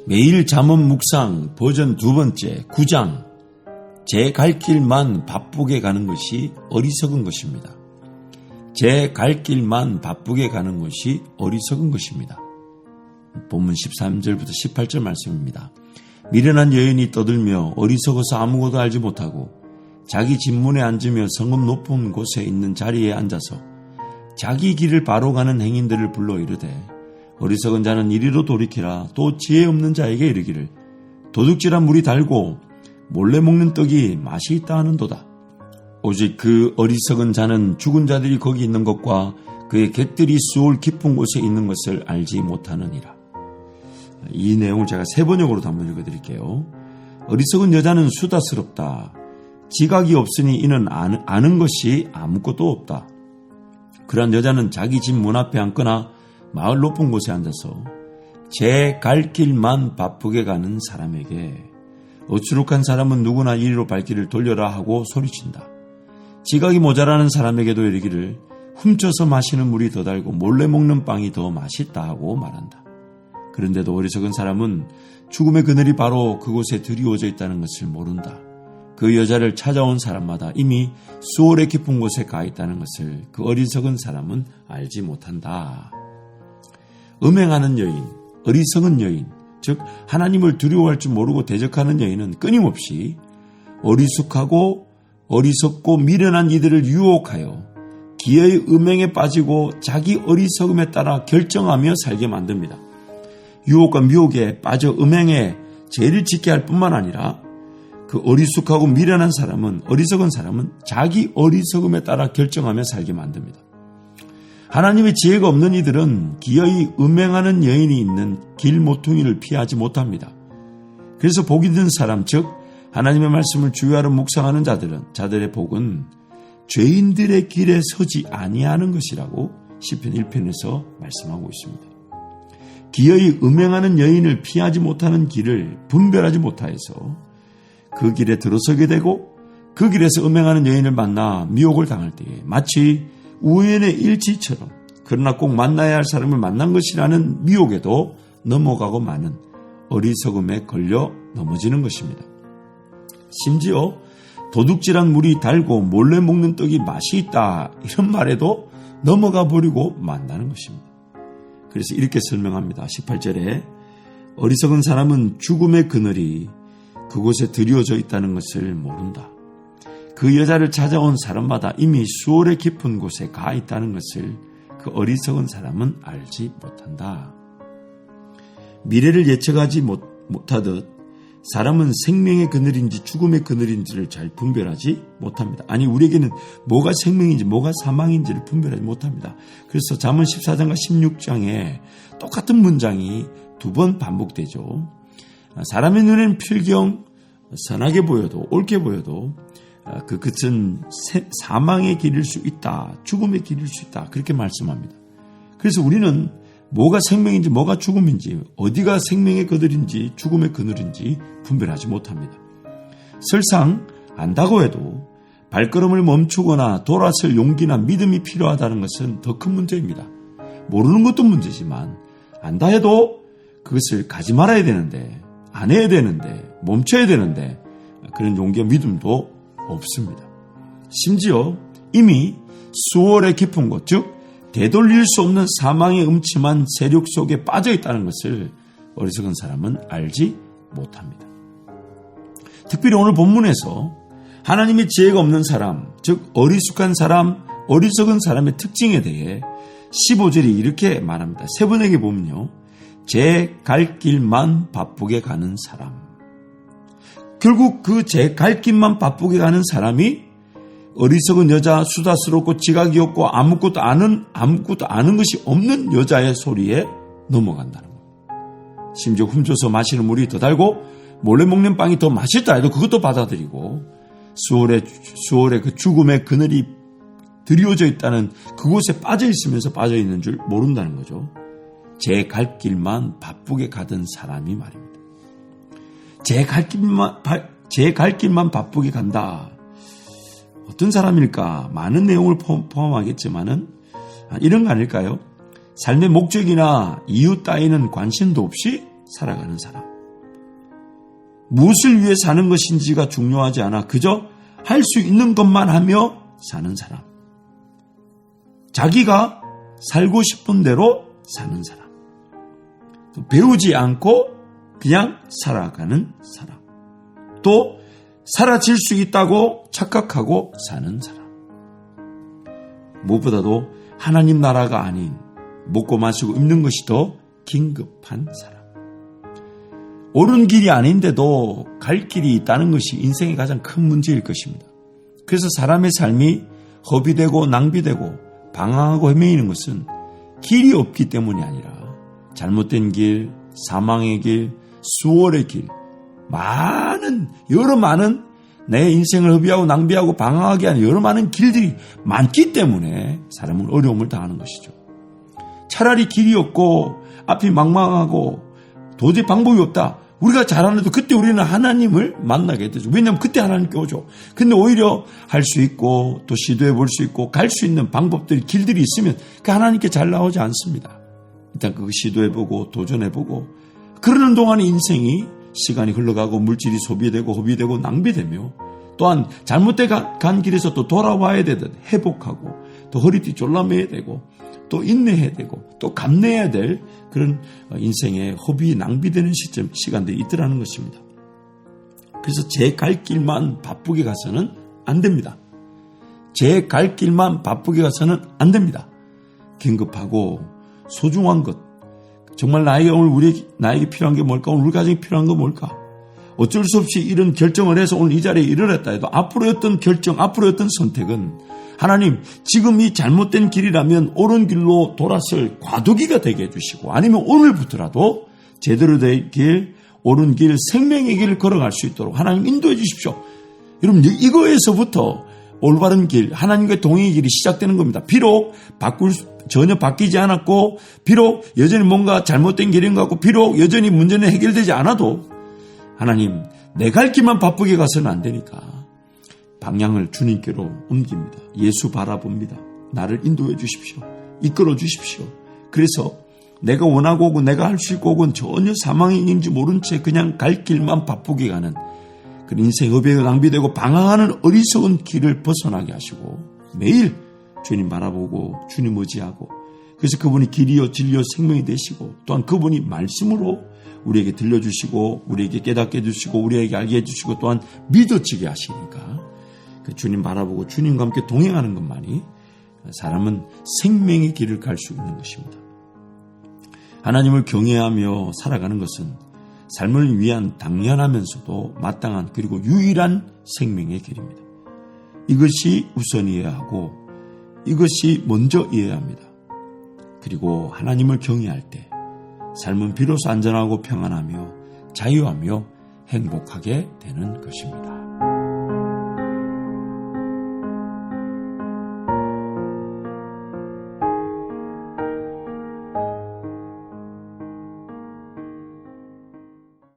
매일 잠언 묵상 버전 2번째 9장 제 갈 길만 바쁘게 가는 것이 어리석은 것입니다. 제 갈 길만 바쁘게 가는 것이 어리석은 것입니다. 본문 13절부터 18절 말씀입니다. 미련한 여인이 떠들며 어리석어서 아무것도 알지 못하고 자기 집문에 앉으며 성읍 높은 곳에 있는 자리에 앉아서 자기 길을 바로 가는 행인들을 불러 이르되 어리석은 자는 이리로 돌이키라. 또 지혜 없는 자에게 이르기를 도둑질한 물이 달고 몰래 먹는 떡이 맛이 있다 하는도다. 오직 그 어리석은 자는 죽은 자들이 거기 있는 것과 그의 객들이 수올 깊은 곳에 있는 것을 알지 못하느니라. 이 내용을 제가 세 번역으로 한번 읽어드릴게요. 어리석은 여자는 수다스럽다. 지각이 없으니 이는 아는 것이 아무것도 없다. 그러한 여자는 자기 집 문 앞에 앉거나 마을 높은 곳에 앉아서 제 갈 길만 바쁘게 가는 사람에게 어추룩한 사람은 누구나 이리로 발길을 돌려라 하고 소리친다. 지각이 모자라는 사람에게도 이르기를 훔쳐서 마시는 물이 더 달고 몰래 먹는 빵이 더 맛있다 하고 말한다. 그런데도 어리석은 사람은 죽음의 그늘이 바로 그곳에 드리워져 있다는 것을 모른다. 그 여자를 찾아온 사람마다 이미 수월의 깊은 곳에 가 있다는 것을 그 어리석은 사람은 알지 못한다. 음행하는 여인, 어리석은 여인, 즉 하나님을 두려워할 줄 모르고 대적하는 여인은 끊임없이 어리석고 미련한 이들을 유혹하여 기어의 음행에 빠지고 자기 어리석음에 따라 결정하며 살게 만듭니다. 유혹과 미혹에 빠져 음행에 죄를 짓게 할 뿐만 아니라 그 어리숙하고 미련한 사람은, 어리석은 사람은 자기 어리석음에 따라 결정하며 살게 만듭니다. 하나님의 지혜가 없는 이들은 기어이 음행하는 여인이 있는 길 모퉁이를 피하지 못합니다. 그래서 복이 든 사람, 즉 하나님의 말씀을 주야로 묵상하는 자들의 복은 죄인들의 길에 서지 아니하는 것이라고 시편 1편에서 말씀하고 있습니다. 기어이 음행하는 여인을 피하지 못하는 길을 분별하지 못하여서 그 길에 들어서게 되고 그 길에서 음행하는 여인을 만나 미혹을 당할 때에 마치 우연의 일치처럼 그러나 꼭 만나야 할 사람을 만난 것이라는 미혹에도 넘어가고 마는 어리석음에 걸려 넘어지는 것입니다. 심지어 도둑질한 물이 달고 몰래 먹는 떡이 맛이 있다 이런 말에도 넘어가 버리고 만나는 것입니다. 그래서 이렇게 설명합니다. 18절에 어리석은 사람은 죽음의 그늘이 그곳에 드리워져 있다는 것을 모른다. 그 여자를 찾아온 사람마다 이미 수월의 깊은 곳에 가 있다는 것을 그 어리석은 사람은 알지 못한다. 미래를 예측하지 못하듯 사람은 생명의 그늘인지 죽음의 그늘인지를 잘 분별하지 못합니다. 아니 우리에게는 뭐가 생명인지 뭐가 사망인지를 분별하지 못합니다. 그래서 잠언 14장과 16장에 똑같은 문장이 2번 반복되죠. 사람의 눈에는 필경 선하게 보여도 옳게 보여도 그 끝은 사망의 길일 수 있다. 죽음의 길일 수 있다. 그렇게 말씀합니다. 그래서 우리는 뭐가 생명인지 뭐가 죽음인지 어디가 생명의 그늘인지 죽음의 그늘인지 분별하지 못합니다. 설상 안다고 해도 발걸음을 멈추거나 돌아설 용기나 믿음이 필요하다는 것은 더 큰 문제입니다. 모르는 것도 문제지만 안다 해도 그것을 가지 말아야 되는데 안 해야 되는데 멈춰야 되는데 그런 용기와 믿음도 없습니다. 심지어 이미 수월의 깊은 곳, 즉 되돌릴 수 없는 사망의 음침한 세력 속에 빠져 있다는 것을 어리석은 사람은 알지 못합니다. 특별히 오늘 본문에서 하나님의 지혜가 없는 사람, 즉 어리숙한 사람, 어리석은 사람의 특징에 대해 15절이 이렇게 말합니다. 세 번에게 보면요. 제 갈 길만 바쁘게 가는 사람. 결국 그 제 갈 길만 바쁘게 가는 사람이 어리석은 여자, 수다스럽고 지각이 없고 아무것도 아는 것이 없는 여자의 소리에 넘어간다는 거예요. 심지어 훔쳐서 마시는 물이 더 달고 몰래 먹는 빵이 더 맛있다 해도 그것도 받아들이고 수월의 그 죽음의 그늘이 드리워져 있다는 그곳에 빠져 있으면서 빠져 있는 줄 모른다는 거죠. 제 갈 길만 바쁘게 가던 사람이 말입니다. 제 갈 길만 바쁘게 간다. 어떤 사람일까? 많은 내용을 포함하겠지만은 이런 거 아닐까요? 삶의 목적이나 이유 따위는 관심도 없이 살아가는 사람. 무엇을 위해 사는 것인지가 중요하지 않아 그저 할 수 있는 것만 하며 사는 사람. 자기가 살고 싶은 대로 사는 사람. 또 배우지 않고 그냥 살아가는 사람. 또 사라질 수 있다고 착각하고 사는 사람. 무엇보다도 하나님 나라가 아닌 먹고 마시고 입는 것이 더 긴급한 사람. 옳은 길이 아닌데도 갈 길이 있다는 것이 인생의 가장 큰 문제일 것입니다. 그래서 사람의 삶이 허비되고 낭비되고 방황하고 헤매이는 것은 길이 없기 때문이 아니라 잘못된 길, 사망의 길, 수월의 길, 여러 많은 내 인생을 허비하고 낭비하고 방황하게 하는 여러 많은 길들이 많기 때문에 사람은 어려움을 당하는 것이죠. 차라리 길이 없고 앞이 망망하고 도저히 방법이 없다. 우리가 잘하는데도 그때 우리는 하나님을 만나게 되죠. 왜냐하면 그때 하나님께 오죠. 근데 오히려 할 수 있고 또 시도해 볼 수 있고 갈 수 있는 방법들이 길들이 있으면 그 하나님께 잘 나오지 않습니다. 일단 그거 시도해보고 도전해보고 그러는 동안에 인생이 시간이 흘러가고 물질이 소비되고 허비되고 낭비되며 또한 잘못된 간 길에서 또 돌아와야 되듯 회복하고 또 허리띠 졸라매야 되고 또 인내해야 되고 또 감내해야 될 그런 인생의 허비 낭비되는 시간들이 있더라는 것입니다. 그래서 제 갈 길만 바쁘게 가서는 안 됩니다. 제 갈 길만 바쁘게 가서는 안 됩니다. 긴급하고 소중한 것, 정말 나에게 필요한 게 뭘까? 오늘 우리 가정에 필요한 건 뭘까? 어쩔 수 없이 이런 결정을 해서 오늘 이 자리에 이르렀다 해도 앞으로의 어떤 결정, 앞으로의 어떤 선택은 하나님 지금 이 잘못된 길이라면 옳은 길로 돌아설 과도기가 되게 해주시고 아니면 오늘부터라도 제대로 된 길, 옳은 길, 생명의 길을 걸어갈 수 있도록 하나님 인도해 주십시오. 여러분 이거에서부터 올바른 길, 하나님과의 동행의 길이 시작되는 겁니다. 비록 전혀 바뀌지 않았고 비록 여전히 뭔가 잘못된 길인 것 같고 비록 여전히 문제는 해결되지 않아도 하나님 내 갈 길만 바쁘게 가서는 안 되니까 방향을 주님께로 옮깁니다. 예수 바라봅니다. 나를 인도해 주십시오. 이끌어 주십시오. 그래서 내가 원하고 오고 내가 할 수 있고 오고 전혀 사망이 있는지 모른 채 그냥 갈 길만 바쁘게 가는 그 인생 허비가 낭비되고 방황하는 어리석은 길을 벗어나게 하시고 매일 주님 바라보고 주님 의지하고 그래서 그분이 길이요 진리요 생명이 되시고 또한 그분이 말씀으로 우리에게 들려주시고 우리에게 깨닫게 해주시고 우리에게 알게 해주시고 또한 믿어지게 하시니까 그 주님 바라보고 주님과 함께 동행하는 것만이 사람은 생명의 길을 갈 수 있는 것입니다. 하나님을 경외하며 살아가는 것은 삶을 위한 당연하면서도 마땅한 그리고 유일한 생명의 길입니다. 이것이 우선이어야 하고 이것이 먼저 이어야 합니다. 그리고 하나님을 경외할 때 삶은 비로소 안전하고 평안하며 자유하며 행복하게 되는 것입니다.